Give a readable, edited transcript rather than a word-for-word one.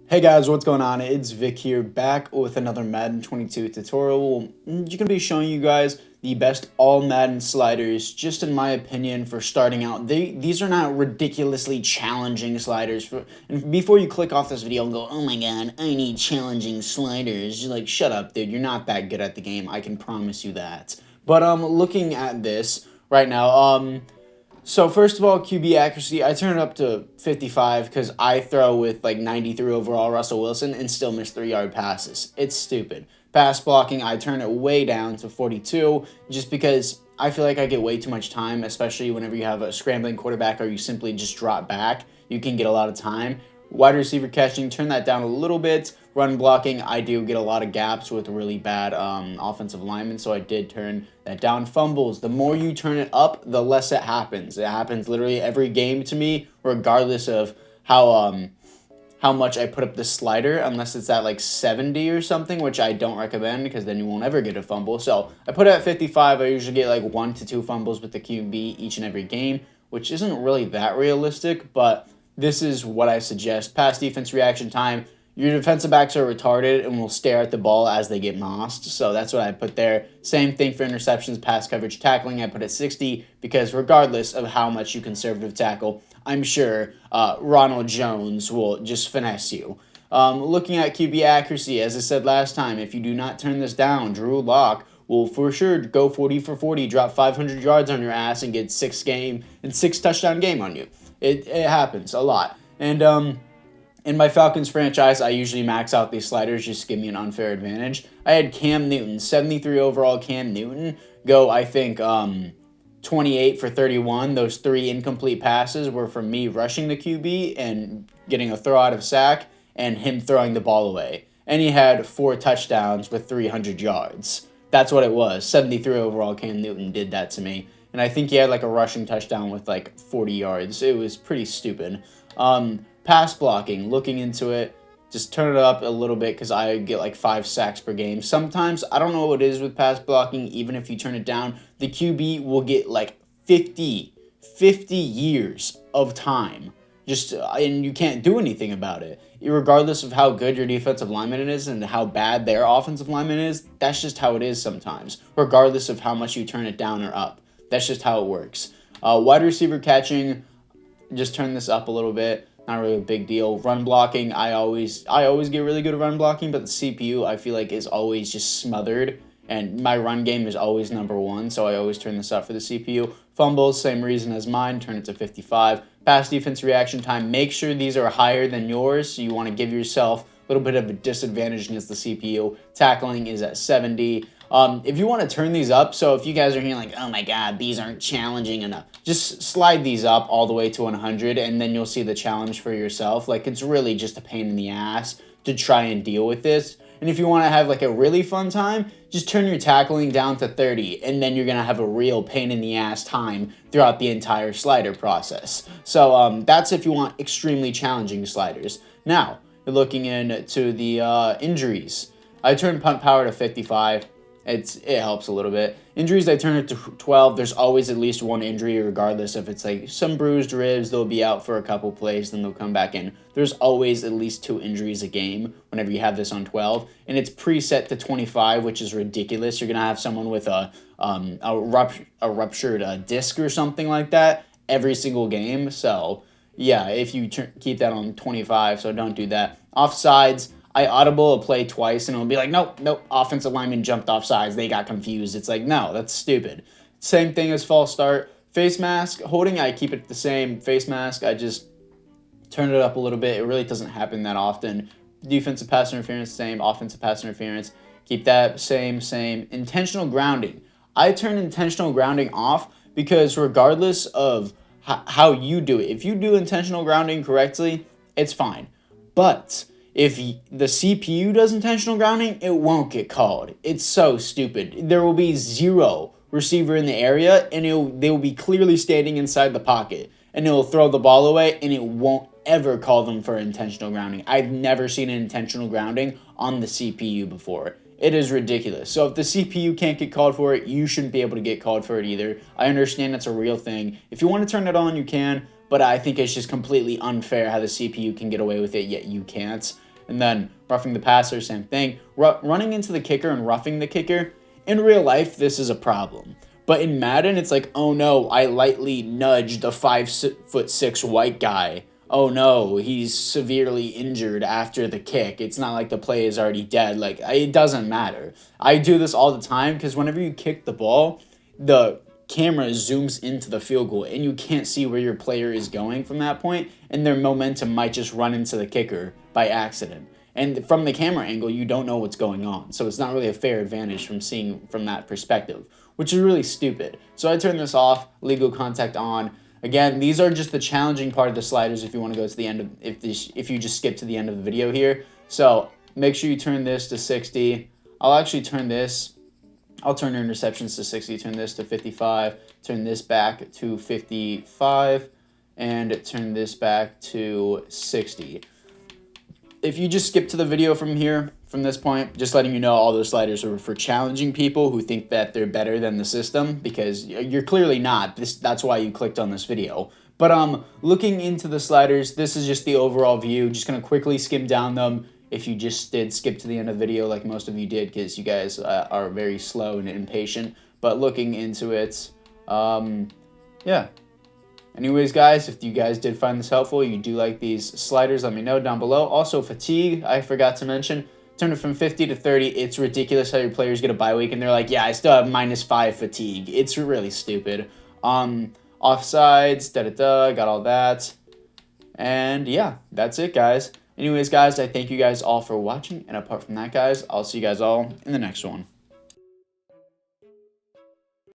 Hey guys, what's going on? It's Vic here, back with another Madden 22 tutorial. You're going to be showing you guys the best all Madden sliders, just in my opinion, for starting out. These are not ridiculously challenging sliders. And before you click off this video and go, oh my god, I need challenging sliders, you're like, shut up, dude, you're not that good at the game, I can promise you that. But looking at this right now, so first of all, QB accuracy, I turn it up to 55 because I throw with like 93 overall Russell Wilson and still miss 3-yard passes. It's stupid. Pass blocking, I turn it way down to 42 just because I feel like I get way too much time, especially whenever you have a scrambling quarterback or you simply just drop back. You can get a lot of time. Wide receiver catching, turn that down a little bit. Run blocking, I do get a lot of gaps with really bad offensive linemen, so I did turn that down. Fumbles, the more you turn it up, the less it happens. It happens literally every game to me, regardless of how much I put up the slider, unless it's at like 70 or something, which I don't recommend because then you won't ever get a fumble. So I put it at 55. I usually get like 1 to 2 fumbles with the QB each and every game, which isn't really that realistic, but this is what I suggest. Pass defense reaction time. Your defensive backs are retarded and will stare at the ball as they get mossed. So that's what I put there. Same thing for interceptions, pass coverage, tackling. I put at 60 because regardless of how much you conservative tackle, I'm sure Ronald Jones will just finesse you. Looking at QB accuracy, as I said last time, if you do not turn this down, Drew Lock will for sure go 40 for 40, drop 500 yards on your ass, and get 6 touchdown game on you. It happens a lot. And in my Falcons franchise, I usually max out these sliders just to give me an unfair advantage. I had Cam Newton, 73 overall Cam Newton, go, I think, 28 for 31. Those 3 incomplete passes were from me rushing the QB and getting a throw out of sack and him throwing the ball away. And he had 4 touchdowns with 300 yards. That's what it was. 73 overall Cam Newton did that to me. And I think he had like a rushing touchdown with like 40 yards. It was pretty stupid. Pass blocking, looking into it, just turn it up a little bit because I get like 5 sacks per game. Sometimes, I don't know what it is with pass blocking, even if you turn it down, the QB will get like 50 years of time. And you can't do anything about it. Regardless of how good your defensive lineman is and how bad their offensive lineman is, that's just how it is sometimes, regardless of how much you turn it down or up. That's just how it works. Wide receiver catching, just turn this up a little bit. Not really a big deal. Run blocking, I always get really good at run blocking, but the CPU I feel like is always just smothered, and my run game is always number 1, so I always turn this up for the CPU. Fumbles, same reason as mine, turn it to 55. Pass defense reaction time, make sure these are higher than yours, so you want to give yourself a little bit of a disadvantage against the CPU. Tackling is at 70. If you want to turn these up, so if you guys are hearing like, oh my god, these aren't challenging enough, just slide these up all the way to 100 and then you'll see the challenge for yourself. Like, it's really just a pain in the ass to try and deal with this. And if you want to have like a really fun time, just turn your tackling down to 30 and then you're going to have a real pain in the ass time throughout the entire slider process. So that's if you want extremely challenging sliders. Now, you're looking into the injuries. I turned punt power to 55. It helps a little bit. Injuries, I turn it to 12. There's always at least 1 injury, regardless if it's like some bruised ribs, they'll be out for a couple plays, then they'll come back in. There's always at least 2 injuries a game whenever you have this on 12, and it's preset to 25, which is ridiculous. You're gonna have someone with a ruptured disc or something like that every single game. So yeah, if you keep that on 25, so don't do that. Offsides, I audible a play twice and it'll be like, nope, offensive lineman jumped off sides. They got confused. It's like, no, that's stupid. Same thing as false start. Face mask, holding, I keep it the same. Face mask, I just turn it up a little bit. It really doesn't happen that often. Defensive pass interference, same. Offensive pass interference, keep that same. Intentional grounding. I turn intentional grounding off because regardless of how you do it, if you do intentional grounding correctly, it's fine. But if the CPU does intentional grounding, it won't get called. It's so stupid. There will be 0 receiver in the area, and they will be clearly standing inside the pocket, and it will throw the ball away, and it won't ever call them for intentional grounding. I've never seen an intentional grounding on the CPU before. It is ridiculous. So if the CPU can't get called for it, you shouldn't be able to get called for it either. I understand that's a real thing. If you want to turn it on, you can, but I think it's just completely unfair how the CPU can get away with it, yet you can't. And then roughing the passer, same thing. Running into the kicker and roughing the kicker, in real life, this is a problem. But in Madden, it's like, oh no, I lightly nudged a 5'6" white guy. Oh no, he's severely injured after the kick. It's not like the play is already dead. Like, it doesn't matter. I do this all the time because whenever you kick the ball, the camera zooms into the field goal and you can't see where your player is going from that point, and their momentum might just run into the kicker by accident. And from the camera angle, you don't know what's going on. So it's not really a fair advantage from seeing from that perspective, which is really stupid. So I turn this off, legal contact on. Again, these are just the challenging part of the sliders if you want to go to the end of, if you just skip to the end of the video here. So make sure you turn this to 60. I'll actually turn this, I'll turn your interceptions to 60, turn this to 55, turn this back to 55, and turn this back to 60. If you just skip to the video from here, from this point, just letting you know all those sliders are for challenging people who think that they're better than the system, because you're clearly not. That's why you clicked on this video. But looking into the sliders, this is just the overall view. Just going to quickly skim down them if you just did skip to the end of the video like most of you did, because you guys are very slow and impatient. But looking into it, yeah. Anyways, guys, if you guys did find this helpful, you do like these sliders, let me know down below. Also, fatigue, I forgot to mention, turn it from 50 to 30. It's ridiculous how your players get a bye week, and they're like, yeah, I still have -5 fatigue. It's really stupid. Offsides, got all that. And yeah, that's it, guys. Anyways, guys, I thank you guys all for watching, and apart from that, guys, I'll see you guys all in the next one.